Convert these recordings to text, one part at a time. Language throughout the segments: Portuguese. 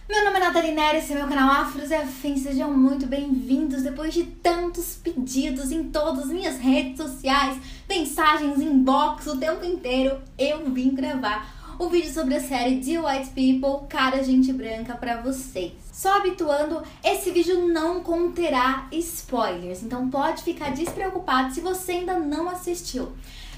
Meu nome é Nathalie Nery, esse é meu canal Afros e Afins, sejam muito bem-vindos. Depois de tantos pedidos em todas as minhas redes sociais, mensagens, inbox, o tempo inteiro, eu vim gravar o vídeo sobre a série The White People, Cara Gente Branca, pra vocês. Só habituando, esse vídeo não conterá spoilers, então pode ficar despreocupado se você ainda não assistiu.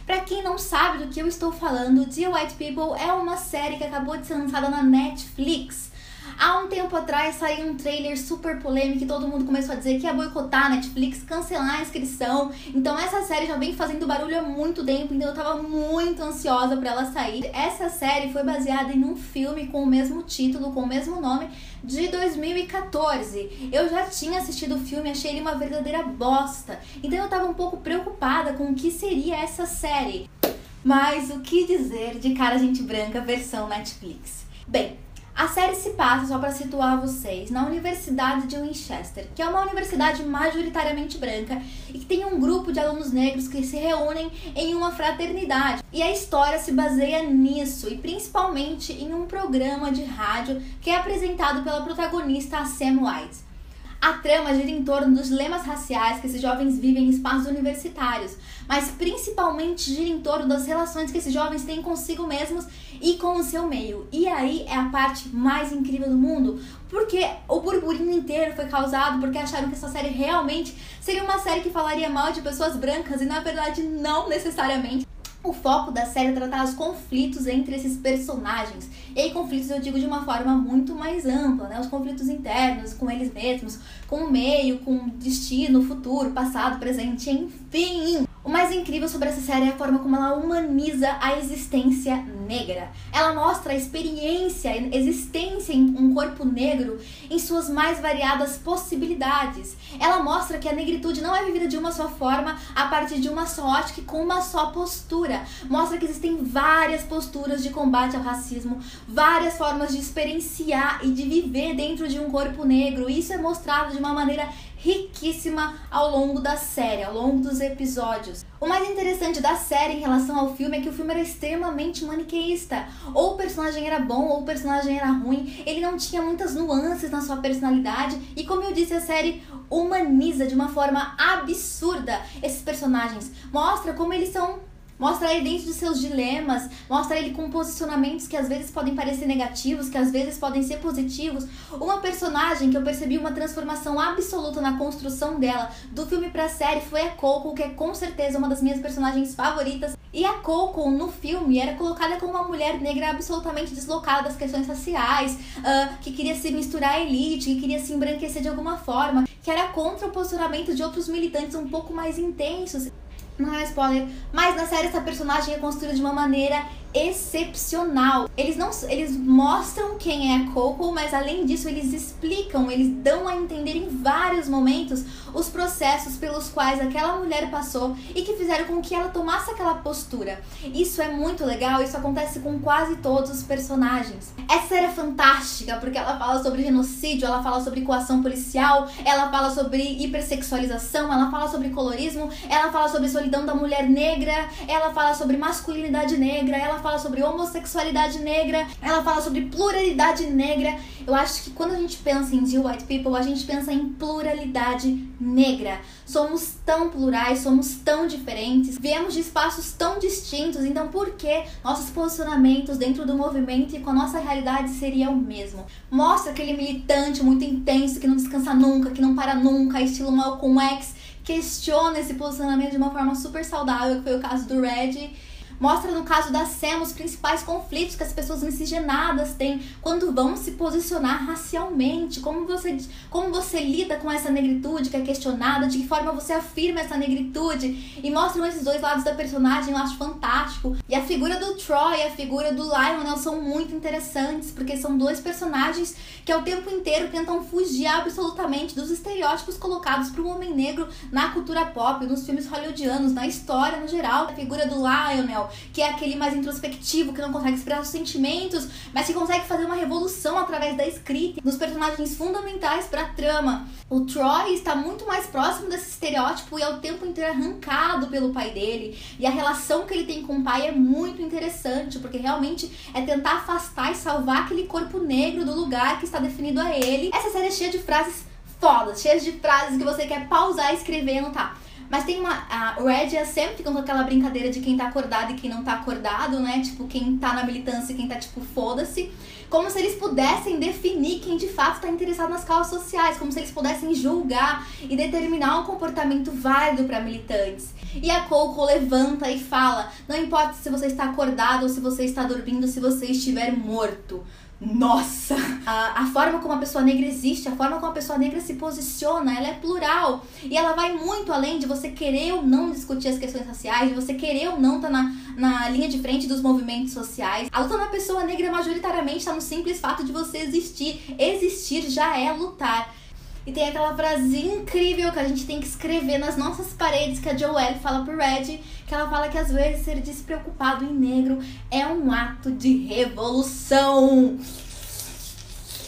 Pra quem não sabe do que eu estou falando, The White People é uma série que acabou de ser lançada na Netflix. Há um tempo atrás saiu um trailer super polêmico e todo mundo começou a dizer que ia boicotar a Netflix, cancelar a inscrição. Então essa série já vem fazendo barulho há muito tempo, então eu tava muito ansiosa pra ela sair. Essa série foi baseada em um filme com o mesmo título, com o mesmo nome, de 2014. Eu já tinha assistido o filme e achei ele uma verdadeira bosta. Então eu tava um pouco preocupada com o que seria essa série. Mas o que dizer de Cara Gente Branca versão Netflix? Bem, a série se passa, só para situar vocês, na Universidade de Winchester, que é uma universidade majoritariamente branca e que tem um grupo de alunos negros que se reúnem em uma fraternidade. E a história se baseia nisso e principalmente em um programa de rádio que é apresentado pela protagonista Sam White. A trama gira em torno dos dilemas raciais que esses jovens vivem em espaços universitários, mas principalmente gira em torno das relações que esses jovens têm consigo mesmos e com o seu meio. E aí é a parte mais incrível do mundo, porque o burburinho inteiro foi causado porque acharam que essa série realmente seria uma série que falaria mal de pessoas brancas e na verdade não necessariamente. O foco da série é tratar os conflitos entre esses personagens. E aí, conflitos eu digo de uma forma muito mais ampla, né? Os conflitos internos com eles mesmos, com o meio, com o destino, o futuro, passado, presente, enfim. O mais incrível sobre essa série é a forma como ela humaniza a existência negra. Ela mostra a experiência, a existência em um corpo negro em suas mais variadas possibilidades. Ela mostra que a negritude não é vivida de uma só forma, a partir de uma só ótica e com uma só postura. Mostra que existem várias posturas de combate ao racismo, várias formas de experienciar e de viver dentro de um corpo negro. E isso é mostrado de uma maneira riquíssima ao longo da série, ao longo dos episódios. O mais interessante da série em relação ao filme é que o filme era extremamente maniqueísta. Ou o personagem era bom ou o personagem era ruim. Ele não tinha muitas nuances na sua personalidade. E como eu disse, a série humaniza de uma forma absurda esses personagens. Mostra como eles são... Mostra ele dentro de seus dilemas, mostra ele com posicionamentos que às vezes podem parecer negativos, que às vezes podem ser positivos. Uma personagem que eu percebi uma transformação absoluta na construção dela, do filme pra série, foi a Coco, que é com certeza uma das minhas personagens favoritas. E a Coco, no filme, era colocada como uma mulher negra absolutamente deslocada das questões raciais, que queria se misturar à elite, que queria se embranquecer de alguma forma, que era contra o posicionamento de outros militantes um pouco mais intensos. Não é spoiler, mas na série essa personagem é construída de uma maneira excepcional. Eles mostram quem é a Coco, mas além disso eles explicam, eles dão a entender em vários momentos os processos pelos quais aquela mulher passou e que fizeram com que ela tomasse aquela postura. Isso é muito legal, isso acontece com quase todos os personagens. Essa série é fantástica porque ela fala sobre genocídio, ela fala sobre coação policial, ela fala sobre hipersexualização, ela fala sobre colorismo, ela fala sobre solidão da mulher negra, ela fala sobre masculinidade negra, ela fala sobre homossexualidade negra, ela fala sobre pluralidade negra. Eu acho que quando a gente pensa em The White People, a gente pensa em pluralidade negra. Somos tão plurais, somos tão diferentes, viemos de espaços tão distintos, então por que nossos posicionamentos dentro do movimento e com a nossa realidade seria o mesmo? Mostra aquele militante muito intenso, que não descansa nunca, que não para nunca, estilo Malcolm X, questiona esse posicionamento de uma forma super saudável, que foi o caso do Red. Mostra no caso da Sam os principais conflitos que as pessoas miscigenadas têm quando vão se posicionar racialmente, como você lida com essa negritude que é questionada, de que forma você afirma essa negritude, e mostram esses dois lados da personagem. Eu acho fantástico. E a figura do Troy e a figura do Lionel são muito interessantes, porque são dois personagens que ao tempo inteiro tentam fugir absolutamente dos estereótipos colocados para o homem negro na cultura pop, nos filmes hollywoodianos, na história no geral. A figura do Lionel Cell, que é aquele mais introspectivo, que não consegue expressar os sentimentos, mas que consegue fazer uma revolução através da escrita, dos personagens fundamentais para a trama. O Troy está muito mais próximo desse estereótipo e é o tempo inteiro arrancado pelo pai dele. E a relação que ele tem com o pai é muito interessante, porque realmente é tentar afastar e salvar aquele corpo negro do lugar que está definido a ele. Essa série é cheia de frases fodas, cheia de frases que você quer pausar, escrever e anotar. Mas tem a Red e a Sam ficam com aquela brincadeira de quem tá acordado e quem não tá acordado, né? Tipo, quem tá na militância e quem tá, tipo, foda-se. Como se eles pudessem definir quem de fato tá interessado nas causas sociais. Como se eles pudessem julgar e determinar um comportamento válido para militantes. E a Coco levanta e fala: não importa se você está acordado ou se você está dormindo, se você estiver morto. Nossa! A forma como a pessoa negra existe, a forma como a pessoa negra se posiciona, ela é plural. E ela vai muito além de você querer ou não discutir as questões raciais, de você querer ou não estar na linha de frente dos movimentos sociais. A luta da pessoa negra majoritariamente está no simples fato de você existir. Existir já é lutar. E tem aquela frase incrível que a gente tem que escrever nas nossas paredes, que a Joelle fala pro Red, que ela fala que às vezes ser despreocupado em negro é um ato de revolução.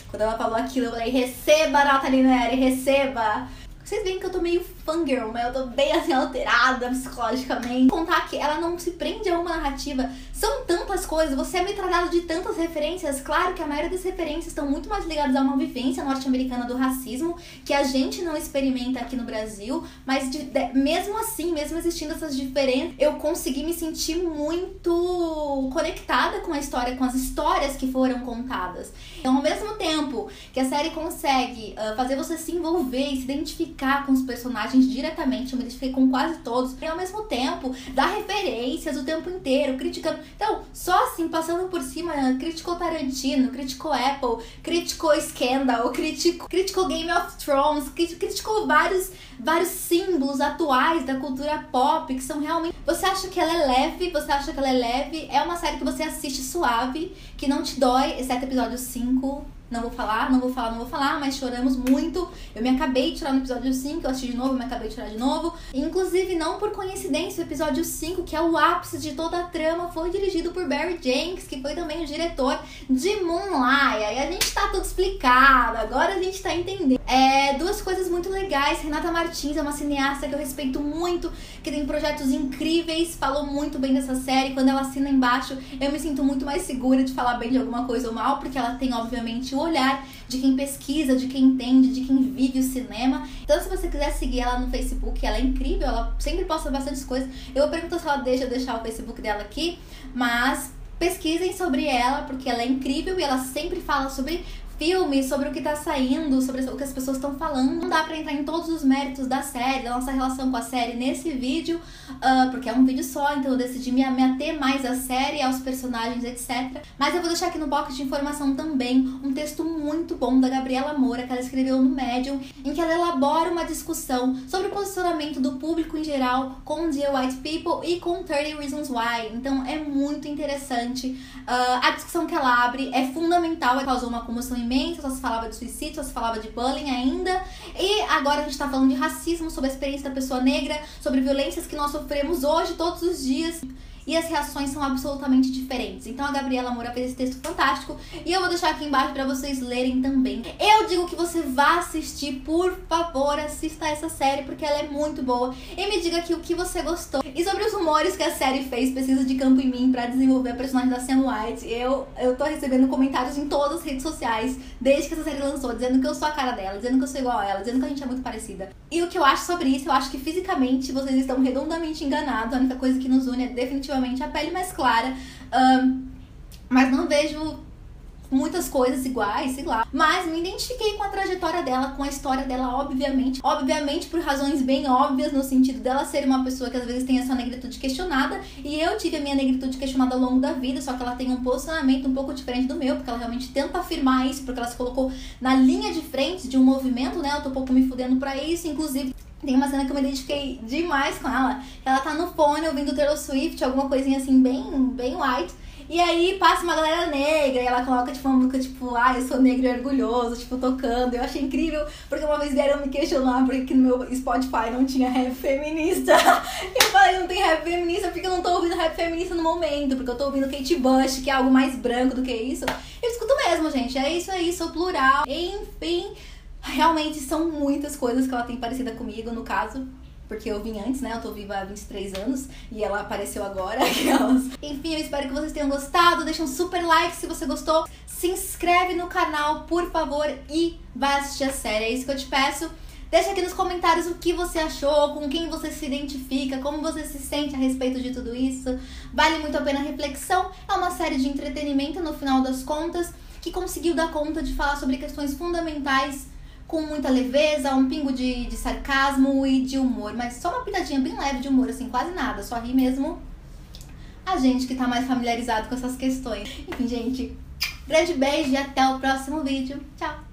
Quando ela falou aquilo, eu falei: receba, Nathalie Neri, receba! Vocês veem que eu tô meio fangirl, mas eu tô bem assim alterada psicologicamente. Contar que ela não se prende a uma narrativa. São tantas coisas, você é metralhado de tantas referências. Claro que a maioria das referências estão muito mais ligadas a uma vivência norte-americana do racismo, que a gente não experimenta aqui no Brasil. Mas mesmo assim, mesmo existindo essas diferenças, eu consegui me sentir muito conectada com a história, com as histórias que foram contadas. Então, ao mesmo tempo que a série consegue fazer você se envolver e se identificar com os personagens diretamente, eu me identifiquei com quase todos, e ao mesmo tempo dá referências o tempo inteiro, criticando. Então, só assim, passando por cima, criticou Tarantino, criticou Apple, criticou Scandal, criticou Game of Thrones, criticou vários símbolos atuais da cultura pop, que são realmente... Você acha que ela é leve, é uma série que você assiste suave, que não te dói, exceto episódio 5. Não vou falar, mas choramos muito. Eu me acabei de chorar no episódio 5, eu assisti de novo, me acabei de chorar de novo. Inclusive, não por coincidência, o episódio 5, que é o ápice de toda a trama, foi dirigido por Barry Jenkins, que foi também o diretor de Moonlight. E a gente tá tudo explicado, agora a gente tá entendendo. Duas coisas muito legais. Renata Martins é uma cineasta que eu respeito muito, que tem projetos incríveis, falou muito bem dessa série. Quando ela assina embaixo, eu me sinto muito mais segura de falar bem de alguma coisa ou mal, porque ela tem, obviamente, o olhar de quem pesquisa, de quem entende, de quem vive o cinema. Então, se você quiser seguir ela no Facebook, ela é incrível, ela sempre posta bastante coisas. Eu vou perguntar se ela deixa eu deixar o Facebook dela aqui, mas pesquisem sobre ela, porque ela é incrível e ela sempre fala sobre filme, sobre o que tá saindo, sobre o que as pessoas estão falando. Não dá pra entrar em todos os méritos da série, da nossa relação com a série nesse vídeo, porque é um vídeo só, então eu decidi me ater mais à série, aos personagens, etc. Mas eu vou deixar aqui no box de informação também um texto muito bom da Gabriela Moura, que ela escreveu no Medium, em que ela elabora uma discussão sobre o posicionamento do público em geral com Dear White People e com 30 Reasons Why. Então é muito interessante. A discussão que ela abre é fundamental, ela causou uma comoção imensa, só se falava de suicídio, só se falava de bullying ainda. E agora a gente tá falando de racismo, sobre a experiência da pessoa negra, sobre violências que nós sofremos hoje, todos os dias. E as reações são absolutamente diferentes. Então a Gabriela Moura fez esse texto fantástico e eu vou deixar aqui embaixo pra vocês lerem também. Eu digo que você vá assistir, por favor, assista essa série, porque ela é muito boa. E me diga aqui o que você gostou. E sobre os rumores que a série fez Pesquisa de Campo em Mim pra desenvolver a personagem da Sam White, eu tô recebendo comentários em todas as redes sociais, desde que essa série lançou, dizendo que eu sou a cara dela, dizendo que eu sou igual a ela, dizendo que a gente é muito parecida. E o que eu acho sobre isso, eu acho que fisicamente vocês estão redondamente enganados. A única coisa que nos une é definitivamente a pele mais clara, mas não vejo muitas coisas iguais, sei lá. Mas me identifiquei com a trajetória dela, com a história dela, obviamente. Obviamente por razões bem óbvias, no sentido dela ser uma pessoa que às vezes tem a sua negritude questionada, e eu tive a minha negritude questionada ao longo da vida, só que ela tem um posicionamento um pouco diferente do meu, porque ela realmente tenta afirmar isso, porque ela se colocou na linha de frente de um movimento, né? Eu tô um pouco me fudendo pra isso, inclusive. Tem uma cena que eu me identifiquei demais com ela. Ela tá no fone ouvindo Taylor Swift, alguma coisinha assim bem white. E aí passa uma galera negra e ela coloca, tipo, uma música, tipo, eu sou negro e orgulhoso, tipo, tocando. Eu achei incrível, porque uma vez vieram me questionar porque no meu Spotify não tinha rap feminista. Eu falei, não tem rap feminista porque eu não tô ouvindo rap feminista no momento, porque eu tô ouvindo Kate Bush, que é algo mais branco do que isso. Eu escuto mesmo, gente, é isso aí, sou plural. Enfim, realmente são muitas coisas que ela tem parecida comigo, no caso. Porque eu vim antes, né? Eu tô viva há 23 anos e ela apareceu agora. Enfim, eu espero que vocês tenham gostado. Deixa um super like se você gostou. Se inscreve no canal, por favor, e vai assistir a série. É isso que eu te peço. Deixa aqui nos comentários o que você achou, com quem você se identifica, como você se sente a respeito de tudo isso. Vale muito a pena a reflexão. É uma série de entretenimento, no final das contas, que conseguiu dar conta de falar sobre questões fundamentais com muita leveza, um pingo de sarcasmo e de humor, mas só uma pitadinha bem leve de humor, assim, quase nada, só ri mesmo a gente que tá mais familiarizado com essas questões. Enfim, gente, grande beijo e até o próximo vídeo. Tchau!